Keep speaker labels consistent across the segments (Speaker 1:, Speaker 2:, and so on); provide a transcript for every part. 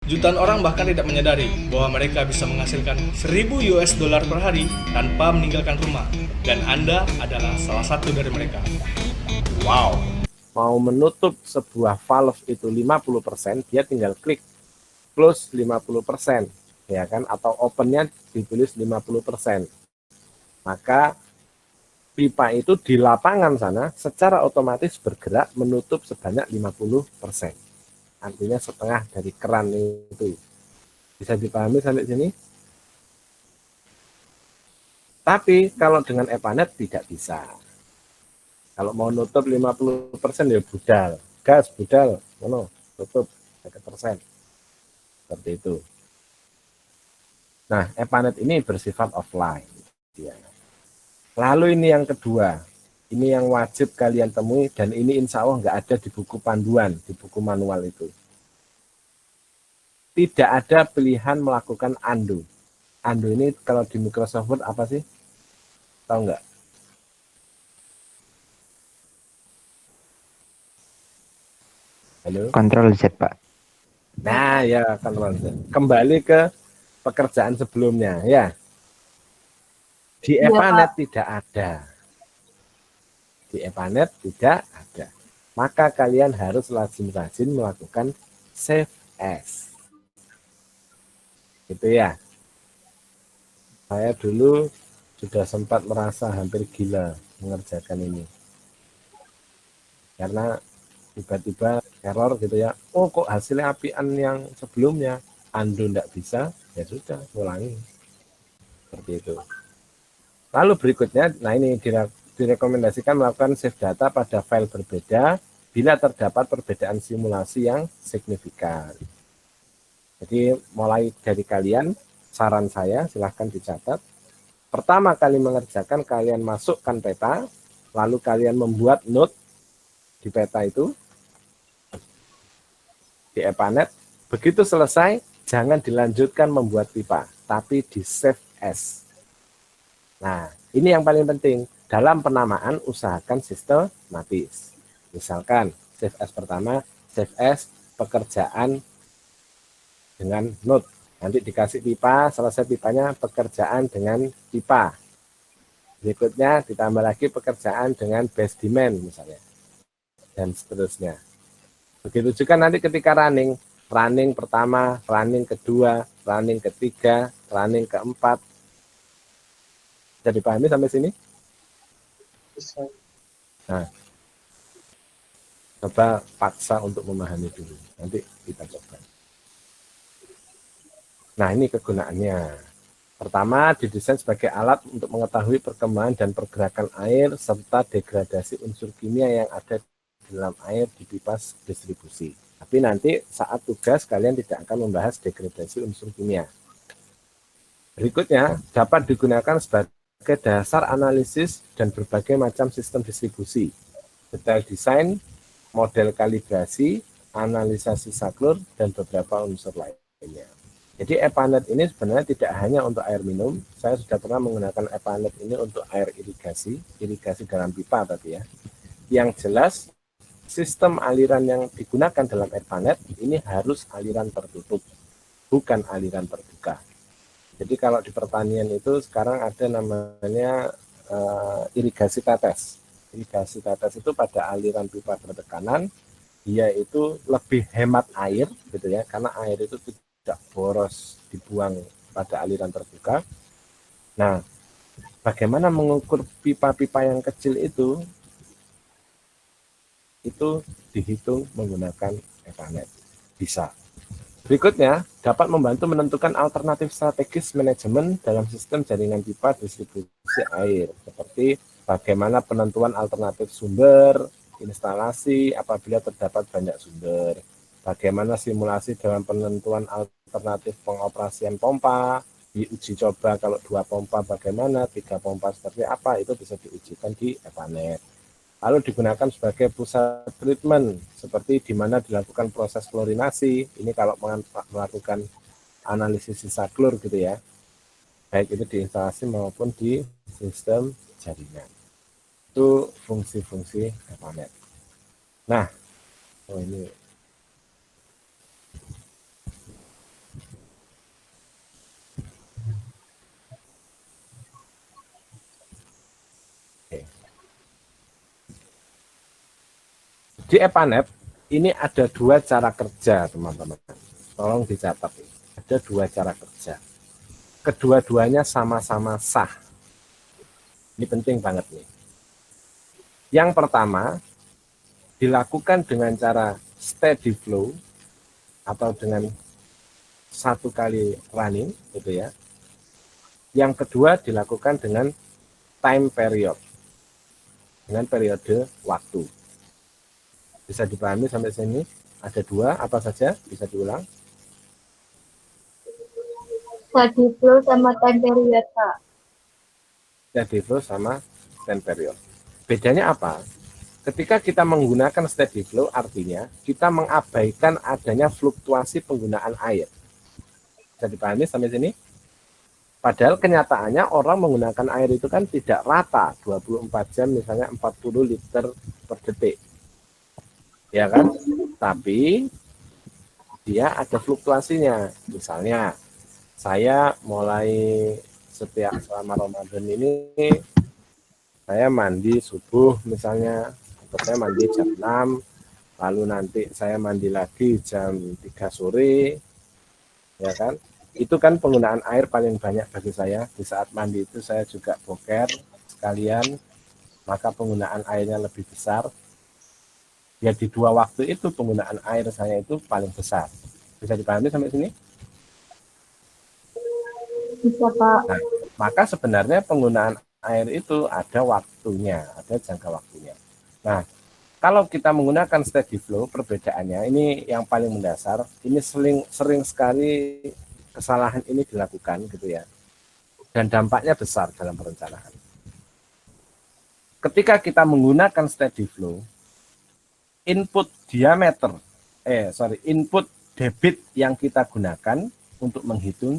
Speaker 1: Jutaan orang bahkan tidak menyadari bahwa mereka bisa menghasilkan 1000 US dollar per hari tanpa meninggalkan rumah. Dan Anda adalah salah satu dari mereka. Wow.
Speaker 2: Mau menutup sebuah valve itu 50%, dia tinggal klik close 50%, ya kan? Atau opennya ditulis 50%. Maka pipa itu di lapangan sana secara otomatis bergerak menutup sebanyak 50%. Artinya setengah dari keran itu. Bisa dipahami sampai sini? Tapi kalau dengan Epanet tidak bisa. Kalau mau nutup 50% ya budal. Gas, budal. Tutup 100%. Seperti itu. Nah, Epanet ini bersifat offline. Ya. Lalu ini yang kedua. Ini yang wajib kalian temui dan ini insya Allah nggak ada di buku panduan, di buku manual itu. Tidak ada pilihan melakukan undo. Undo ini kalau di Microsoft Word apa sih? Tahu nggak? Halo?
Speaker 3: Kontrol Z, Pak.
Speaker 2: Nah, ya Ctrl Z. Kembali ke pekerjaan sebelumnya, ya. Di Epanet tidak ada. Di Epanet tidak ada. Maka kalian harus rajin-rajin melakukan save as. Gitu ya. Saya dulu sudah sempat merasa hampir gila mengerjakan ini. Karena tiba-tiba error gitu ya. Oh, kok hasilnya apian yang sebelumnya. Undo enggak bisa, ya sudah, ulangi. Seperti itu. Lalu berikutnya, nah ini direkomendasikan melakukan save data pada file berbeda bila terdapat perbedaan simulasi yang signifikan. Jadi mulai dari kalian, saran saya silahkan dicatat. Pertama kali mengerjakan, kalian masukkan peta, lalu kalian membuat note di peta itu, di Epanet. Begitu selesai, jangan dilanjutkan membuat pipa, tapi di save as. Nah, ini yang paling penting. Dalam penamaan, usahakan sistematis. Misalkan, save as pertama, save as pekerjaan dengan note. Nanti dikasih pipa, selesai pipanya pekerjaan dengan pipa. Berikutnya ditambah lagi pekerjaan dengan base demand misalnya. Dan seterusnya. Begitu juga nanti ketika running pertama, running kedua, running ketiga, running keempat. Bisa dipahami sampai sini? Nah, coba paksa untuk memahami dulu. Nanti kita coba. Nah, ini kegunaannya. Pertama, didesain sebagai alat untuk mengetahui perkembangan dan pergerakan air serta degradasi unsur kimia yang ada di dalam air di pipa distribusi. Tapi nanti saat tugas kalian tidak akan membahas degradasi unsur kimia. Berikutnya, dapat digunakan sebagai dasar analisis dan berbagai macam sistem distribusi. Detail desain, model kalibrasi, analisa sisa klor, dan beberapa unsur lainnya. Jadi Epanet ini sebenarnya tidak hanya untuk air minum. Saya sudah pernah menggunakan Epanet ini untuk air irigasi dalam pipa tadi ya. Yang jelas, sistem aliran yang digunakan dalam Epanet ini harus aliran tertutup, bukan aliran terbuka. Jadi kalau di pertanian itu sekarang ada namanya irigasi tetes. Irigasi tetes itu pada aliran pipa bertekanan, dia itu lebih hemat air, gitu ya, karena air itu tidak boros dibuang pada aliran terbuka. Nah, bagaimana mengukur pipa-pipa yang kecil itu? Itu dihitung menggunakan Epanet. Bisa. Berikutnya, dapat membantu menentukan alternatif strategis manajemen dalam sistem jaringan pipa distribusi air, seperti bagaimana penentuan alternatif sumber, instalasi apabila terdapat banyak sumber, bagaimana simulasi dalam penentuan alternatif pengoperasian pompa, diuji coba kalau 2 pompa bagaimana, 3 pompa seperti apa, itu bisa diujikan di Epanet. Lalu digunakan sebagai pusat treatment, seperti di mana dilakukan proses klorinasi. Ini kalau melakukan analisis sisa klor gitu ya, baik itu di instalasi maupun di sistem jaringan. Itu fungsi-fungsi Epanet. Nah, ini Di EPANET ini ada dua cara kerja, teman-teman. Tolong dicatat. Ada dua cara kerja. Kedua-duanya sama-sama sah. Ini penting banget nih. Yang pertama, dilakukan dengan cara steady flow atau dengan satu kali running, gitu ya. Yang kedua dilakukan dengan time period, dengan periode waktu. Bisa dipahami sampai sini? Ada dua, apa saja? Bisa diulang?
Speaker 3: Steady flow sama time period, Pak.
Speaker 2: Steady flow sama time period. Bedanya apa? Ketika kita menggunakan steady flow, artinya kita mengabaikan adanya fluktuasi penggunaan air. Bisa dipahami sampai sini? Padahal kenyataannya orang menggunakan air itu kan tidak rata, 24 jam misalnya 40 liter per detik. Ya kan? Tapi dia ada fluktuasinya. Misalnya saya mulai setiap selama Ramadan ini saya mandi subuh misalnya, atau saya mandi jam 6, lalu nanti saya mandi lagi jam 3 sore, ya kan? Itu kan penggunaan air paling banyak bagi saya. Di saat mandi itu saya juga boker sekalian, maka penggunaan airnya lebih besar. Ya di dua waktu itu penggunaan air saya itu paling besar. Bisa dipahami sampai sini?
Speaker 3: Bisa, Pak.
Speaker 2: Nah, maka sebenarnya penggunaan air itu ada waktunya, ada jangka waktunya. Nah, kalau kita menggunakan steady flow, perbedaannya ini yang paling mendasar, ini sering sekali kesalahan ini dilakukan gitu ya. Dan dampaknya besar dalam perencanaan. Ketika kita menggunakan steady flow, input debit yang kita gunakan untuk menghitung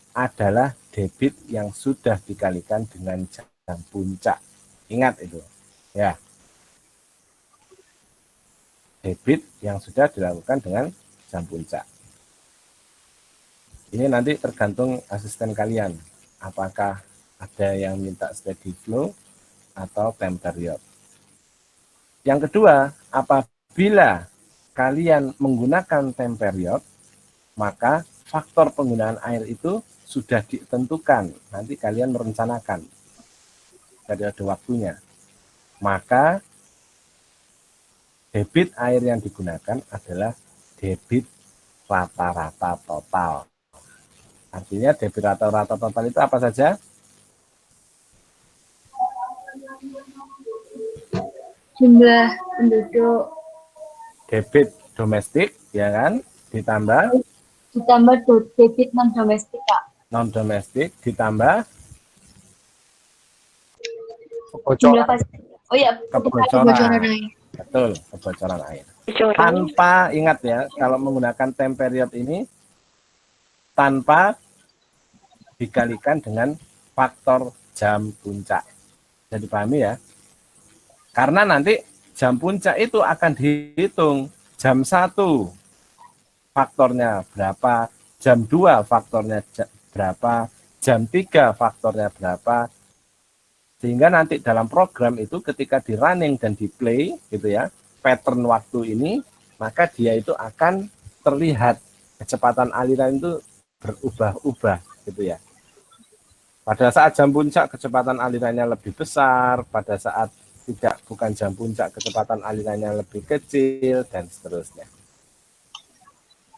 Speaker 2: adalah debit yang sudah dikalikan dengan jam puncak. Ingat itu, ya. Debit yang sudah dilakukan dengan jam puncak. Ini nanti tergantung asisten kalian, apakah ada yang minta steady flow atau time period. Yang kedua, apabila kalian menggunakan time period, maka faktor penggunaan air itu sudah ditentukan. Nanti kalian merencanakan periode waktunya. Maka debit air yang digunakan adalah debit rata-rata total. Artinya debit rata-rata total itu apa saja?
Speaker 3: Jumlah penduduk
Speaker 2: Debit domestik, ya kan? Ditambah
Speaker 3: debit non domestik, Pak.
Speaker 2: non domestik, ditambah
Speaker 3: Jumlah
Speaker 2: kebocoran.
Speaker 3: oh ya, kebocoran air.
Speaker 2: Betul, kebocoran air. Tanpa, ingat ya, kalau menggunakan time period ini, tanpa dikalikan dengan faktor jam puncak. Jadi pahami ya? Karena nanti jam puncak itu akan dihitung jam 1 faktornya berapa, jam 2 faktornya berapa, jam 3 faktornya berapa. Sehingga nanti dalam program itu ketika di running dan di play gitu ya, pattern waktu ini, maka dia itu akan terlihat kecepatan aliran itu berubah-ubah gitu ya. Pada saat jam puncak kecepatan alirannya lebih besar, pada saat bukan jam puncak kecepatan alirannya lebih kecil, dan seterusnya.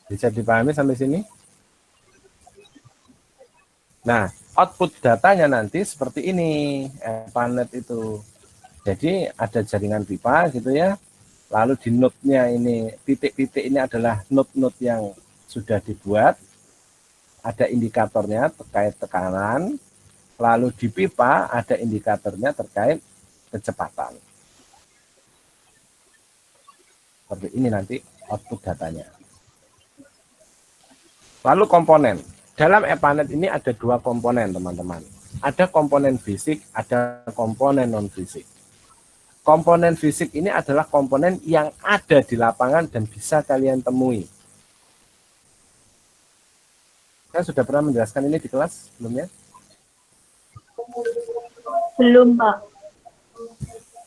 Speaker 2: Bisa dipahami sampai sini? Nah, output datanya nanti seperti ini, EPANET itu. Jadi ada jaringan pipa gitu ya, lalu di node-nya ini, titik-titik ini adalah node-node yang sudah dibuat, ada indikatornya terkait tekanan, lalu di pipa ada indikatornya terkait kecepatan. Seperti ini nanti output datanya. Lalu komponen. Dalam EPANET ini ada dua komponen, teman-teman. Ada komponen fisik, ada komponen non-fisik. Komponen fisik ini adalah komponen yang ada di lapangan dan bisa kalian temui. Saya sudah pernah menjelaskan ini di kelas sebelumnya?
Speaker 3: Belum, Pak.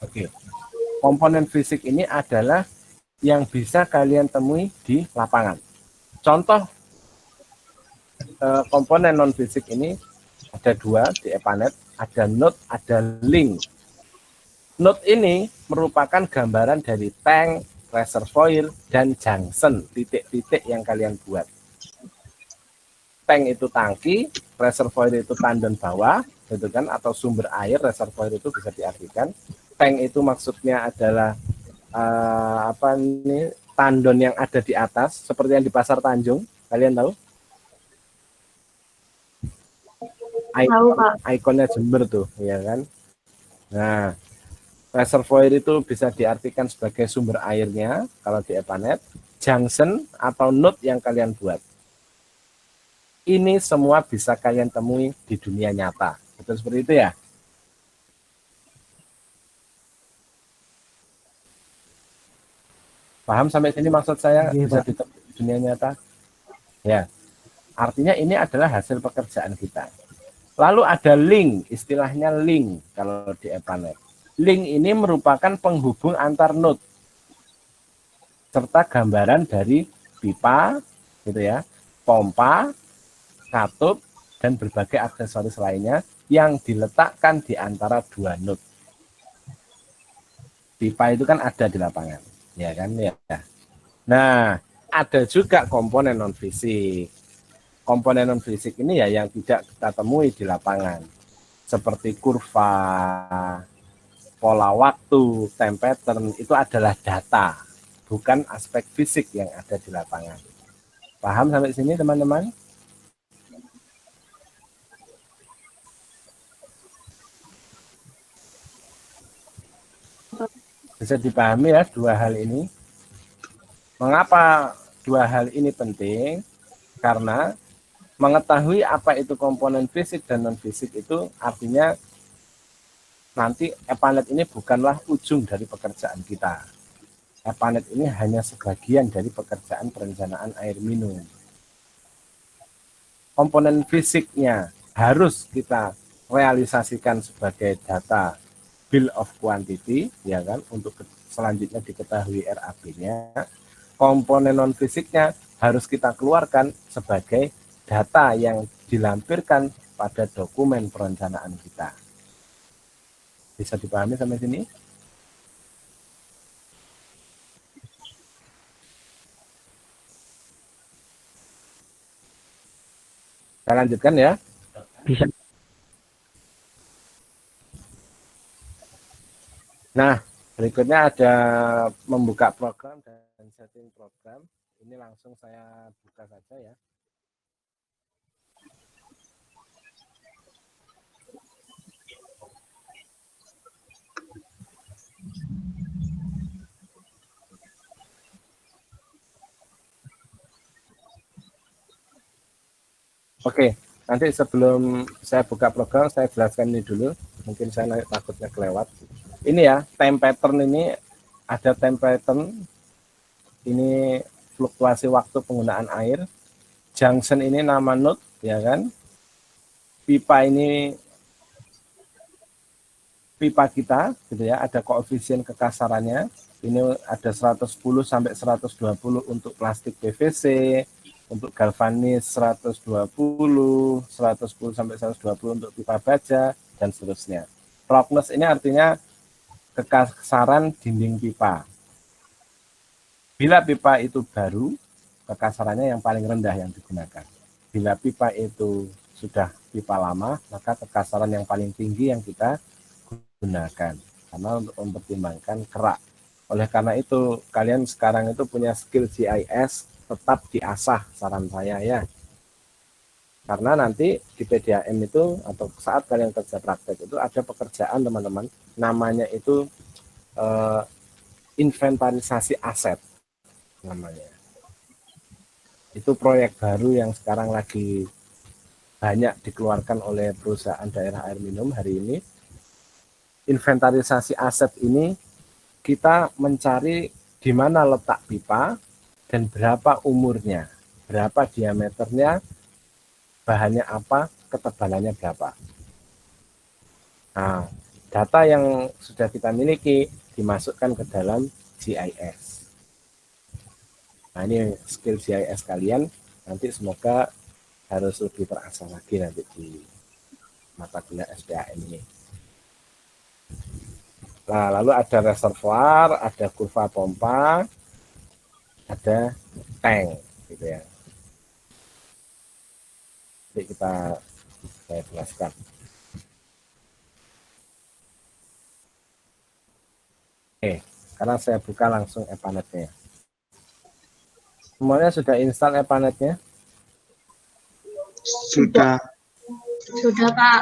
Speaker 2: Oke. Komponen fisik ini adalah yang bisa kalian temui di lapangan. Contoh komponen non-fisik ini ada dua di EPANET, ada node, ada link. Node ini merupakan gambaran dari tank, reservoir, dan junction, titik-titik yang kalian buat. Tank itu tangki, reservoir itu tandon bawah, gitu kan, atau sumber air. Reservoir itu bisa diartikan. Tank itu maksudnya adalah tandon yang ada di atas, seperti yang di Pasar Tanjung, kalian tahu?
Speaker 3: Tahu, Kak.
Speaker 2: Ikonnya Jember tuh, ya kan? Nah, reservoir itu bisa diartikan sebagai sumber airnya kalau di EPANET, junction atau node yang kalian buat. Ini semua bisa kalian temui di dunia nyata. Betul seperti itu ya? Paham sampai sini maksud saya bisa di dunia nyata? Ya, artinya ini adalah hasil pekerjaan kita. Lalu ada link, istilahnya link kalau di EPANET. Link ini merupakan penghubung antar node serta gambaran dari pipa, gitu ya, pompa, katup, dan berbagai aksesoris lainnya yang diletakkan di antara dua node. Pipa itu kan ada di lapangan, ya kan ya. Nah, ada juga komponen non fisik. Komponen non fisik ini ya yang tidak kita temui di lapangan, seperti kurva, pola waktu, time pattern, itu adalah data, bukan aspek fisik yang ada di lapangan. Paham sampai sini teman-teman? Bisa dipahami ya dua hal ini. Mengapa dua hal ini penting? Karena mengetahui apa itu komponen fisik dan non fisik itu artinya nanti EPANET ini bukanlah ujung dari pekerjaan kita. EPANET ini hanya sebagian dari pekerjaan perencanaan air minum. Komponen fisiknya harus kita realisasikan sebagai data bill of quantity, ya kan, untuk selanjutnya diketahui RAB-nya. Komponen non fisiknya harus kita keluarkan sebagai data yang dilampirkan pada dokumen perencanaan kita. Bisa dipahami sampai sini? Saya lanjutkan ya.
Speaker 4: Bisa.
Speaker 2: Nah, berikutnya ada membuka program dan setting program. Ini langsung saya buka saja ya. Oke, nanti sebelum saya buka program, saya jelaskan ini dulu. Mungkin saya takutnya kelewat. Ini ya, time pattern ini ada time pattern. Ini fluktuasi waktu penggunaan air. Junction ini nama node, ya kan? Pipa ini pipa kita, gitu ya. Ada koefisien kekasarannya. Ini ada 110 sampai 120 untuk plastik PVC. Untuk galvanis 120, 110 sampai 120 untuk pipa baja, dan seterusnya. Roughness ini artinya kekasaran dinding pipa. Bila pipa itu baru, kekasarannya yang paling rendah yang digunakan. Bila pipa itu sudah pipa lama, maka kekasaran yang paling tinggi yang kita gunakan. Karena untuk mempertimbangkan kerak. Oleh karena itu, kalian sekarang itu punya skill GIS, tetap diasah saran saya ya. Karena nanti di PDAM itu atau saat kalian kerja praktek itu ada pekerjaan teman-teman, namanya itu inventarisasi aset namanya. Itu proyek baru yang sekarang lagi banyak dikeluarkan oleh perusahaan daerah air minum hari ini. Inventarisasi aset ini kita mencari di mana letak pipa dan berapa umurnya, berapa diameternya, bahannya apa, ketebalannya berapa. Nah, data yang sudah kita miliki dimasukkan ke dalam GIS. Nah, ini skill GIS kalian, nanti semoga harus lebih terasa lagi nanti di mata kuliah SPAN ini. Nah, lalu ada reservoir, ada kurva pompa, ada tank, gitu ya. Jadi saya jelaskan. Oke, sekarang saya buka langsung EPANET-nya. Semuanya sudah install EPANET-nya?
Speaker 4: Sudah.
Speaker 3: Sudah, Pak.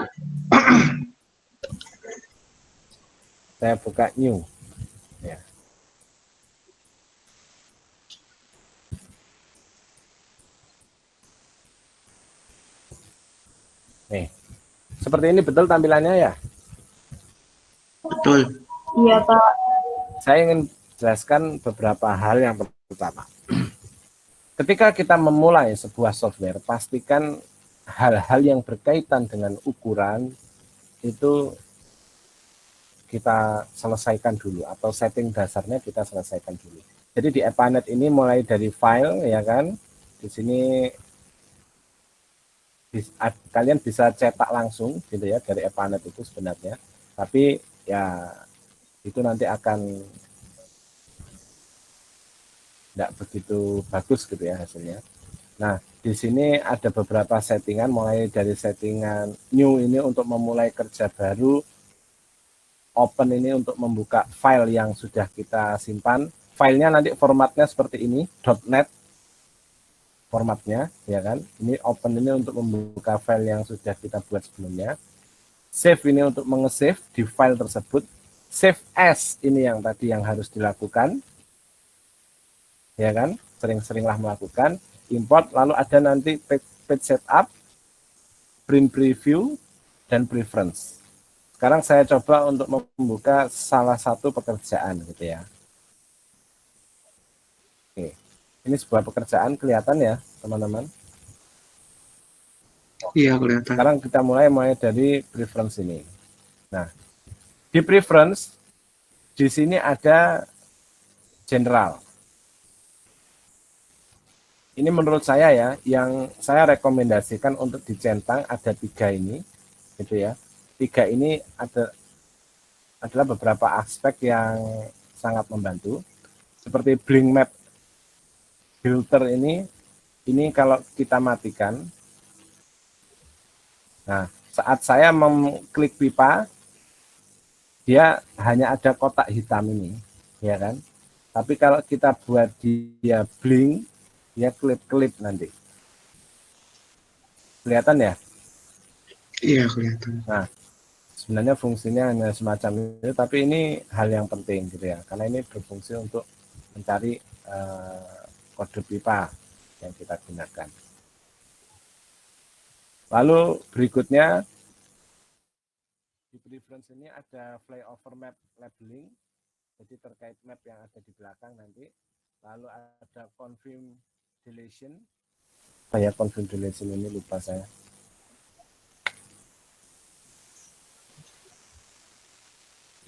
Speaker 2: Saya buka new. Ya. Nih, seperti ini betul tampilannya ya?
Speaker 4: Betul.
Speaker 3: Iya, Pak.
Speaker 2: Saya ingin jelaskan beberapa hal yang pertama. Ketika kita memulai sebuah software, pastikan hal-hal yang berkaitan dengan ukuran itu kita selesaikan dulu, atau setting dasarnya kita selesaikan dulu. Jadi di EPANET ini mulai dari file, ya kan? Di sini kalian bisa cetak langsung gitu ya dari EPANET itu sebenarnya. Tapi ya itu nanti akan tidak begitu bagus gitu ya hasilnya. Nah, di sini ada beberapa settingan, mulai dari settingan new ini untuk memulai kerja baru, open ini untuk membuka file yang sudah kita simpan. Filenya nanti formatnya seperti ini, .NET formatnya, ya kan. Ini open ini untuk membuka file yang sudah kita buat sebelumnya. Save ini untuk mengesave di file tersebut. Save as ini yang tadi yang harus dilakukan, ya kan, sering-seringlah melakukan. Import, lalu ada nanti page setup, print preview, dan preference. Sekarang saya coba untuk membuka salah satu pekerjaan gitu ya. Oke, ini sebuah pekerjaan, kelihatan ya teman-teman.
Speaker 4: Iya, kelihatan.
Speaker 2: Sekarang kita mulai dari preference ini. Nah, di preference di sini ada general. Ini menurut saya ya, yang saya rekomendasikan untuk dicentang ada 3 ini, gitu ya. 3 ini adalah beberapa aspek yang sangat membantu. Seperti blink map filter ini kalau kita matikan, nah saat saya mengklik pipa, dia hanya ada kotak hitam ini, ya kan. Tapi kalau kita buat dia blink, dia kelip-kelip nanti. Kelihatan ya?
Speaker 4: Iya, kelihatan.
Speaker 2: Nah, sebenarnya fungsinya hanya semacam itu, tapi ini hal yang penting gitu ya, karena ini berfungsi untuk mencari kode pipa yang kita gunakan. Lalu berikutnya di preference ini ada flyover map labeling, jadi terkait map yang ada di belakang nanti. Lalu ada confirm deletion. Confirm deletion ini lupa saya.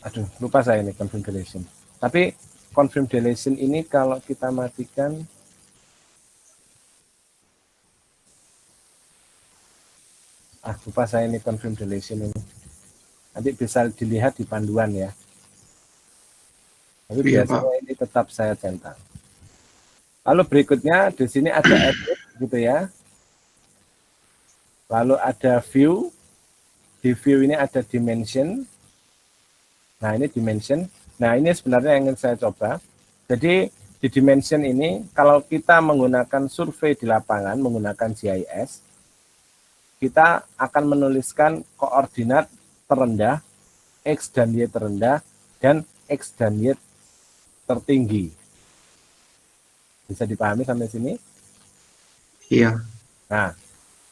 Speaker 2: Aduh, lupa saya ini confirm deletion. Tapi confirm deletion ini kalau kita matikan, lupa saya ini confirm deletion ini. Nanti bisa dilihat di panduan ya. Tapi
Speaker 4: Iya,
Speaker 2: biasanya
Speaker 4: Pak.
Speaker 2: ini tetap saya centang. Lalu berikutnya di sini ada edit gitu ya. Lalu ada view. Di view ini ada dimension. Nah, ini dimension. Nah, ini sebenarnya yang ingin saya coba. Jadi di dimension ini kalau kita menggunakan survei di lapangan menggunakan GIS, kita akan menuliskan koordinat terendah, X dan Y terendah, dan X dan Y tertinggi. Bisa dipahami sampai sini?
Speaker 4: Iya.
Speaker 2: Nah,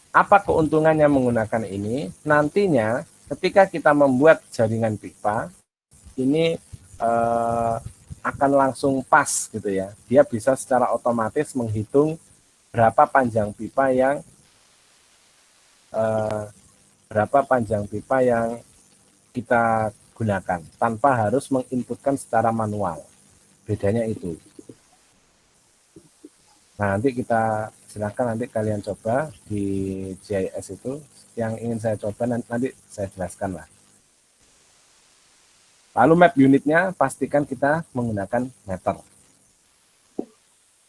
Speaker 2: apa keuntungannya menggunakan ini? Nantinya ketika kita membuat jaringan pipa, ini akan langsung pas gitu ya. Dia bisa secara otomatis menghitung berapa panjang pipa yang kita gunakan tanpa harus menginputkan secara manual. Bedanya itu. Nah, nanti kita silakan nanti kalian coba di GIS itu yang ingin saya coba nanti saya jelaskan lah. Lalu map unitnya pastikan kita menggunakan meter.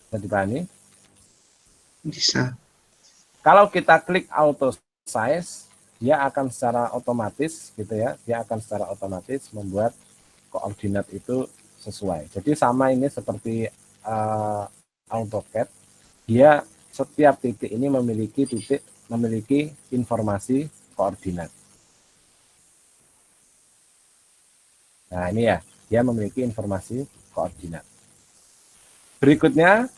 Speaker 2: Bisa dipahami?
Speaker 4: Bisa.
Speaker 2: Kalau kita klik auto size, dia akan secara otomatis gitu ya, dia akan secara otomatis membuat koordinat itu sesuai. Jadi sama ini seperti AutoCAD, dia setiap titik ini memiliki informasi koordinat. Nah, ini ya, dia memiliki informasi koordinat. Berikutnya